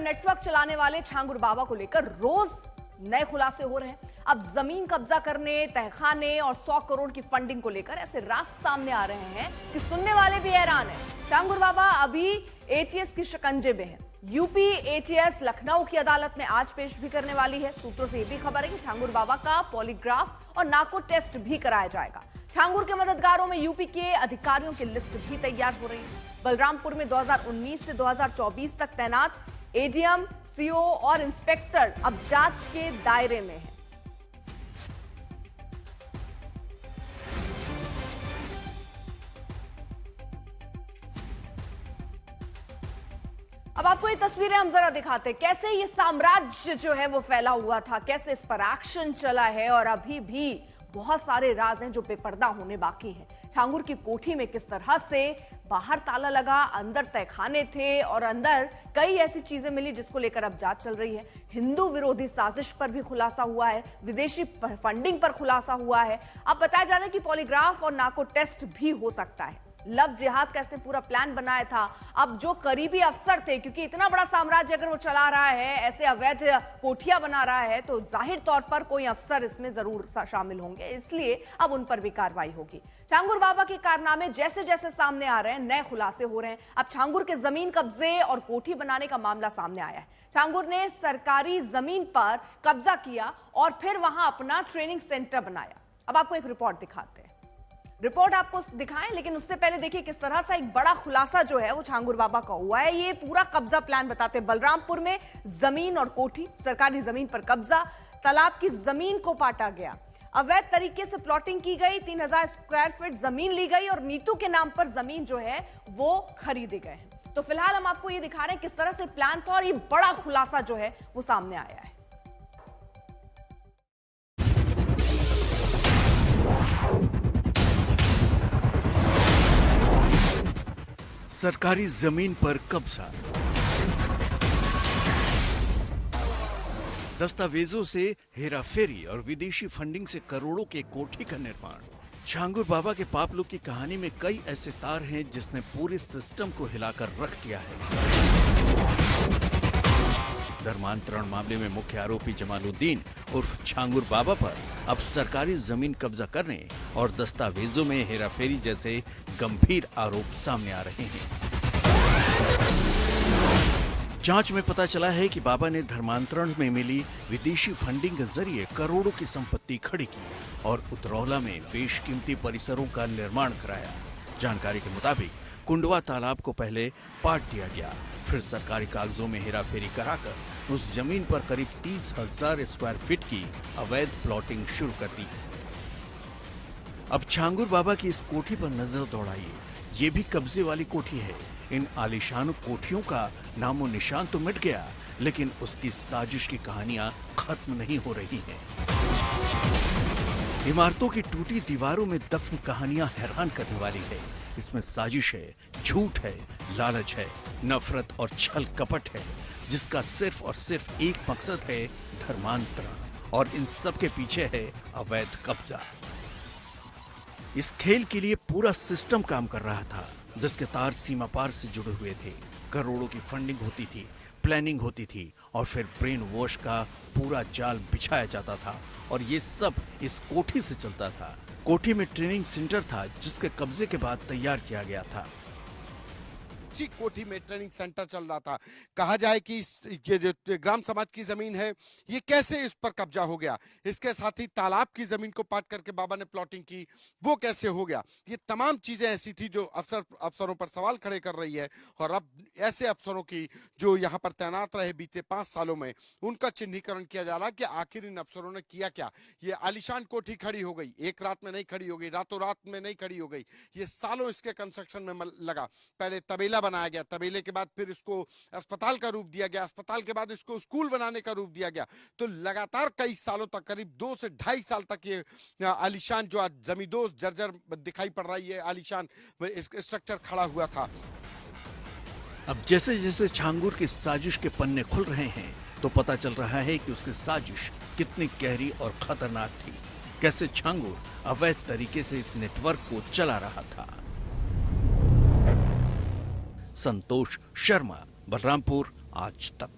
Network चलाने वाले छांगुर बाबा को लेकर रोज नए खुलासे हो रहे हैं। अब जमीन कब्जा करने, तहखाने और 100 करोड़ की फंडिंग को लेकर ऐसे राज सामने आ रहे हैं कि सुनने वाले भी हैरान हैं। छांगुर बाबा अभी एटीएस की शिकंजे में है। यूपी एटीएस लखनऊ की अदालत में आज पेश भी करने वाली है। सूत्रों से यह भी खबर है कि छांगुर बाबा का पॉलीग्राफ और नार्को टेस्ट भी कराया जाएगा। छांगुर के मददगारों में यूपी के अधिकारियों की लिस्ट भी तैयार हो रही है। बलरामपुर में 2019 से 2024 तक तैनात एडीएम, सीओ और इंस्पेक्टर अब जांच के दायरे में है। अब आपको ये तस्वीरें हम जरा दिखाते हैं, कैसे ये साम्राज्य जो है वो फैला हुआ था, कैसे इस पर एक्शन चला है और अभी भी बहुत सारे राज हैं जो बेपर्दा होने बाकी हैं। छांगुर की कोठी में किस तरह से बाहर ताला लगा, अंदर तहखाने थे और अंदर कई ऐसी चीजें मिली जिसको लेकर अब जांच चल रही है। हिंदू विरोधी साजिश पर भी खुलासा हुआ है, विदेशी फंडिंग पर खुलासा हुआ है। अब बताया जा रहा है कि पॉलीग्राफ और नार्को टेस्ट भी हो सकता है। लव जिहाद का इसने पूरा प्लान बनाया था। अब जो करीबी अफसर थे, क्योंकि इतना बड़ा साम्राज्य अगर वो चला रहा है, ऐसे अवैध कोठियां बना रहा है, तो जाहिर तौर पर कोई अफसर इसमें जरूर शामिल होंगे, इसलिए अब उन पर भी कार्रवाई होगी। छांगुर बाबा के कारनामे जैसे जैसे सामने आ रहे हैं, नए खुलासे हो रहे हैं। अब छांगुर के जमीन कब्जे और कोठी बनाने का मामला सामने आया है। छांगुर ने सरकारी जमीन पर कब्जा किया और फिर वहां अपना ट्रेनिंग सेंटर बनाया। अब आपको एक रिपोर्ट दिखाते हैं, रिपोर्ट आपको दिखाएं, लेकिन उससे पहले देखिए किस तरह से एक बड़ा खुलासा जो है वो छांगुर बाबा का हुआ है। ये पूरा कब्जा प्लान बताते हैं। बलरामपुर में जमीन और कोठी, सरकारी जमीन पर कब्जा, तालाब की जमीन को पाटा गया, अवैध तरीके से प्लॉटिंग की गई, 3000 स्क्वायर फीट जमीन ली गई और नीतू के नाम पर जमीन जो है वो खरीदे गए हैं। तो फिलहाल हम आपको ये दिखा रहे हैं किस तरह से प्लान था और ये बड़ा खुलासा जो है वो सामने आया है। सरकारी जमीन पर कब्जा, दस्तावेजों से हेराफेरी और विदेशी फंडिंग से करोड़ों के कोठी का निर्माण। छांगुर बाबा के पापलू की कहानी में कई ऐसे तार हैं जिसने पूरे सिस्टम को हिलाकर रख दिया है। धर्मांतरण मामले में मुख्य आरोपी जमालुद्दीन उर्फ छांगुर बाबा पर अब सरकारी जमीन कब्जा करने और दस्तावेजों में हेराफेरी जैसे गंभीर आरोप सामने आ रहे हैं। जांच में पता चला है कि बाबा ने धर्मांतरण में मिली विदेशी फंडिंग के जरिए करोड़ों की संपत्ति खड़ी की और उतरौला में बेशकीमती परिसरों का निर्माण कराया। जानकारी के मुताबिक कुंडवा तालाब को पहले पाट दिया गया, फिर सरकारी कागजों में हेराफेरी कराकर उस जमीन पर करीब 30,000 स्क्वायर फीट की अवैध प्लॉटिंग शुरू कर दी। अब छांगुर बाबा की इस कोठी पर नजर दौड़ाइए। ये भी कब्जे वाली कोठी है। इन आलीशान कोठियों का नामो निशान तो मिट गया, लेकिन उसकी साजिश की कहानियां खत्म नहीं हो रही हैं। इमारतों की टूटी दीवारों में दफन कहानियां हैरान करने वाली है। इसमें साजिश है, झूठ है, लालच है, नफरत और छल कपट है, जिसका सिर्फ और सिर्फ एक मकसद है, धर्मांतरण, और इन सब के पीछे है अवैध कब्जा। इस खेल के लिए पूरा सिस्टम काम कर रहा था, जिसके तार सीमा पार से जुड़े हुए थे। करोड़ों की फंडिंग होती थी, प्लानिंग होती थी और फिर ब्रेन वॉश का पूरा जाल बिछाया जाता था और ये सब इस कोठी से चलता था। कोठी में ट्रेनिंग सेंटर था जिसके कब्जे के बाद तैयार किया गया था। इसी कोठी में ट्रेनिंग सेंटर चल रहा था। कहा जाए कि ये जो ग्राम समाज की जमीन है, ये कैसे इस पर कब्जा हो गया, इसके साथ ही तालाब की जमीन को पाट करके बाबा ने प्लॉटिंग की, वो कैसे हो गया। ये तमाम चीजें ऐसी थी जो अफसरों पर सवाल खड़े कर रही है। और अब ऐसे अफसरों की जो यहाँ पर तैनात रहे बीते 5 सालों में, उनका चिन्हीकरण किया जा रहा है कि आखिर इन अफसरों ने किया क्या। ये आलीशान कोठी खड़ी हो गई, एक रात में नहीं खड़ी हो गई, रातों रात में नहीं खड़ी हो गई, ये सालों इसके कंस्ट्रक्शन में लगा। पहले तबेला बनाया गया, तबेले के बाद फिर इसको अस्पताल का रूप दिया गया, अस्पताल के बाद इसको स्कूल बनाने का रूप दिया गया। तो लगातार कई सालों तक, करीब 2 से 2.5 साल तक ये आलीशान जो आज जमींदोज जर्जर दिखाई पड़ रही है, आलीशान स्ट्रक्चर खड़ा हुआ था। अब जैसे जैसे छांगुर की साजिश के पन्ने खुल रहे हैं, तो पता चल रहा है कि उसकी साजिश कितनी गहरी और खतरनाक थी। कैसे छांगुर अवैध तरीके से इस नेटवर्क को चला रहा था। संतोष शर्मा, बलरामपुर, आज तक।